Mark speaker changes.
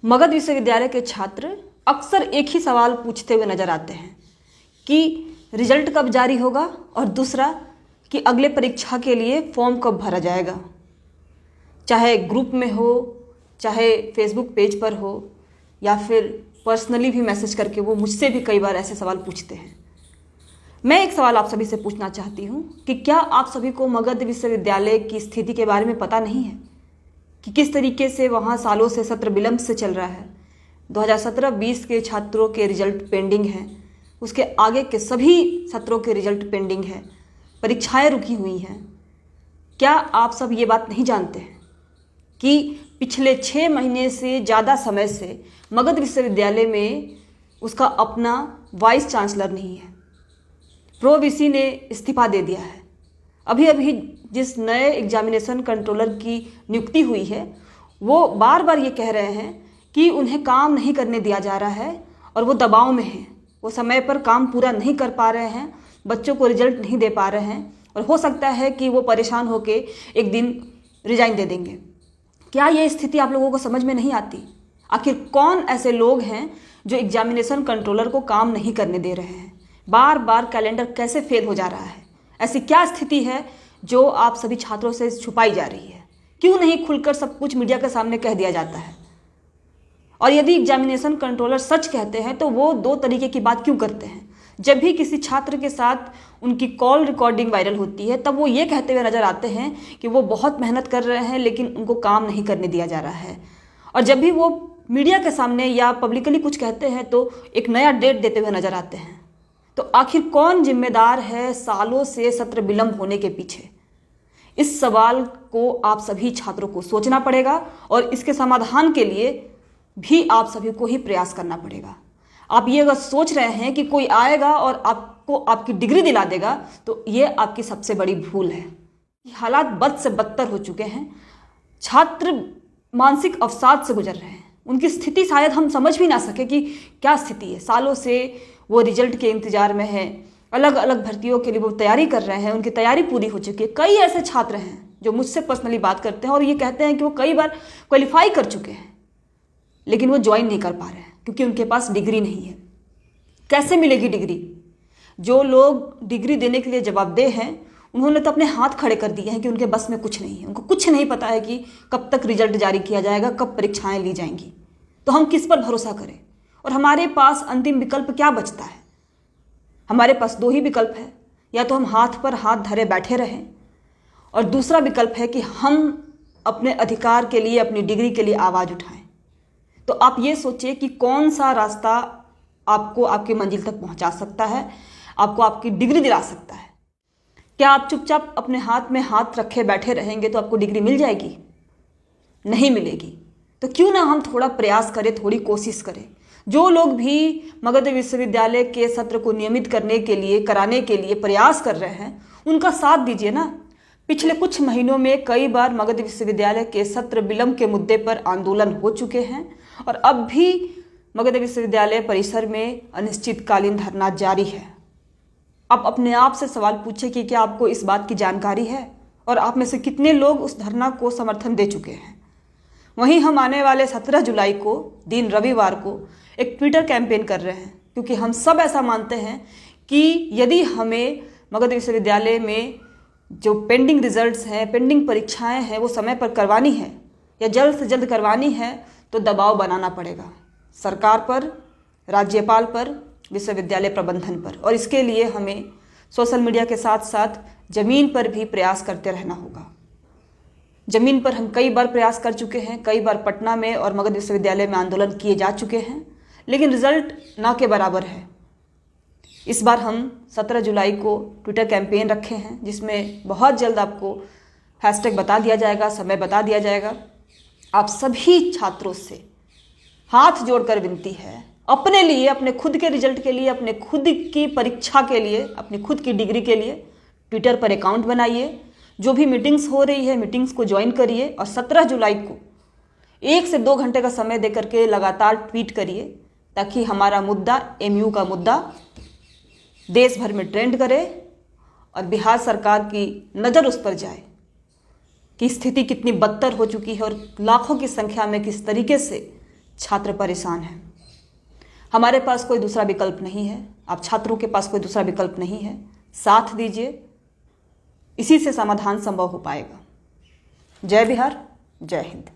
Speaker 1: मगध विश्वविद्यालय के छात्र अक्सर एक ही सवाल पूछते हुए नजर आते हैं कि रिजल्ट कब जारी होगा, और दूसरा कि अगले परीक्षा के लिए फॉर्म कब भरा जाएगा। चाहे ग्रुप में हो, चाहे फेसबुक पेज पर हो, या फिर पर्सनली भी मैसेज करके वो मुझसे भी कई बार ऐसे सवाल पूछते हैं। मैं एक सवाल आप सभी से पूछना चाहती हूँ कि क्या आप सभी को मगध विश्वविद्यालय की स्थिति के बारे में पता नहीं है कि किस तरीके से वहाँ सालों से सत्र विलंब से चल रहा है। 2017-20 के छात्रों के रिजल्ट पेंडिंग हैं, उसके आगे के सभी सत्रों के रिजल्ट पेंडिंग है, परीक्षाएं रुकी हुई हैं। क्या आप सब ये बात नहीं जानते हैं कि पिछले 6 महीने से ज़्यादा समय से मगध विश्वविद्यालय में उसका अपना वाइस चांसलर नहीं है। प्रो वीसी ने इस्तीफा दे दिया है। अभी अभी जिस नए एग्जामिनेशन कंट्रोलर की नियुक्ति हुई है वो बार बार ये कह रहे हैं कि उन्हें काम नहीं करने दिया जा रहा है और वो दबाव में हैं। वो समय पर काम पूरा नहीं कर पा रहे हैं, बच्चों को रिजल्ट नहीं दे पा रहे हैं, और हो सकता है कि वो परेशान होके एक दिन रिजाइन दे देंगे। क्या ये स्थिति आप लोगों को समझ में नहीं आती? आखिर कौन ऐसे लोग हैं जो एग्जामिनेशन कंट्रोलर को काम नहीं करने दे रहे हैं? बार बार कैलेंडर कैसे फेल हो जा रहा है? ऐसी क्या स्थिति है जो आप सभी छात्रों से छुपाई जा रही है? क्यों नहीं खुलकर सब कुछ मीडिया के सामने कह दिया जाता है? और यदि एग्जामिनेशन कंट्रोलर सच कहते हैं तो वो 2 तरीके की बात क्यों करते हैं? जब भी किसी छात्र के साथ उनकी कॉल रिकॉर्डिंग वायरल होती है तब वो ये कहते हुए नजर आते हैं कि वो बहुत मेहनत कर रहे हैं लेकिन उनको काम नहीं करने दिया जा रहा है। और जब भी वो मीडिया के सामने या पब्लिकली कुछ कहते हैं तो एक नया डेट देते हुए नजर आते हैं। तो आखिर कौन जिम्मेदार है सालों से सत्र विलंब होने के पीछे? इस सवाल को आप सभी छात्रों को सोचना पड़ेगा और इसके समाधान के लिए भी आप सभी को ही प्रयास करना पड़ेगा। आप ये अगर सोच रहे हैं कि कोई आएगा और आपको आपकी डिग्री दिला देगा तो ये आपकी सबसे बड़ी भूल है। हालात बद से बदतर हो चुके हैं। छात्र मानसिक अवसाद से गुजर रहे हैं। उनकी स्थिति शायद हम समझ भी ना सके कि क्या स्थिति है। सालों से वो रिजल्ट के इंतजार में है, अलग अलग भर्तियों के लिए वो तैयारी कर रहे हैं, उनकी तैयारी पूरी हो चुकी है। कई ऐसे छात्र हैं जो मुझसे पर्सनली बात करते हैं और ये कहते हैं कि वो कई बार क्वालिफाई कर चुके हैं लेकिन वो ज्वाइन नहीं कर पा रहे हैं क्योंकि उनके पास डिग्री नहीं है। कैसे मिलेगी डिग्री? जो लोग डिग्री देने के लिए जवाबदेह हैं उन्होंने तो अपने हाथ खड़े कर दिए हैं कि उनके बस में कुछ नहीं है। उनको कुछ नहीं पता है कि कब तक रिजल्ट जारी किया जाएगा, कब परीक्षाएं ली जाएंगी। तो हम किस पर भरोसा करें? और हमारे पास अंतिम विकल्प क्या बचता है? हमारे पास 2 ही विकल्प है, या तो हम हाथ पर हाथ धरे बैठे रहें और दूसरा विकल्प है कि हम अपने अधिकार के लिए, अपनी डिग्री के लिए आवाज़ उठाएं। तो आप ये सोचिए कि कौन सा रास्ता आपको आपकी मंजिल तक पहुंचा सकता है, आपको आपकी डिग्री दिला सकता है। क्या आप चुपचाप अपने हाथ में हाथ रखे बैठे रहेंगे तो आपको डिग्री मिल जाएगी? नहीं मिलेगी। तो क्यों ना हम थोड़ा प्रयास करें, थोड़ी कोशिश करें। जो लोग भी मगध विश्वविद्यालय के सत्र को नियमित कराने के लिए प्रयास कर रहे हैं उनका साथ दीजिए ना। पिछले कुछ महीनों में कई बार मगध विश्वविद्यालय के सत्र विलंब के मुद्दे पर आंदोलन हो चुके हैं और अब भी मगध विश्वविद्यालय परिसर में अनिश्चितकालीन धरना जारी है। आप अपने आप से सवाल पूछे कि क्या आपको इस बात की जानकारी है और आप में से कितने लोग उस धरना को समर्थन दे चुके हैं। वहीं हम आने वाले 17 जुलाई को दिन रविवार को एक ट्विटर कैंपेन कर रहे हैं क्योंकि हम सब ऐसा मानते हैं कि यदि हमें मगध विश्वविद्यालय में जो पेंडिंग रिजल्ट्स हैं, पेंडिंग परीक्षाएं हैं, वो समय पर करवानी है या जल्द से जल्द करवानी है तो दबाव बनाना पड़ेगा सरकार पर, राज्यपाल पर, विश्वविद्यालय प्रबंधन पर। और इसके लिए हमें सोशल मीडिया के साथ साथ ज़मीन पर भी प्रयास करते रहना होगा। ज़मीन पर हम कई बार प्रयास कर चुके हैं, कई बार पटना में और मगध विश्वविद्यालय में आंदोलन किए जा चुके हैं, लेकिन रिजल्ट ना के बराबर है। इस बार हम 17 जुलाई को ट्विटर कैंपेन रखे हैं जिसमें बहुत जल्द आपको हैशटैग बता दिया जाएगा, समय बता दिया जाएगा। आप सभी छात्रों से हाथ जोड़कर विनती है, अपने लिए, अपने खुद के रिजल्ट के लिए, अपने खुद की परीक्षा के लिए, अपनी खुद की डिग्री के लिए ट्विटर पर अकाउंट बनाइए। जो भी मीटिंग्स हो रही है मीटिंग्स को ज्वाइन करिए और 17 जुलाई को 1 से 2 घंटे का समय दे करके लगातार ट्वीट करिए ताकि हमारा मुद्दा, एमयू का मुद्दा देश भर में ट्रेंड करे और बिहार सरकार की नज़र उस पर जाए कि स्थिति कितनी बदतर हो चुकी है और लाखों की संख्या में किस तरीके से छात्र परेशान हैं। हमारे पास कोई दूसरा विकल्प नहीं है, आप छात्रों के पास कोई दूसरा विकल्प नहीं है। साथ दीजिए, इसी से समाधान संभव हो पाएगा। जय बिहार, जय हिंद।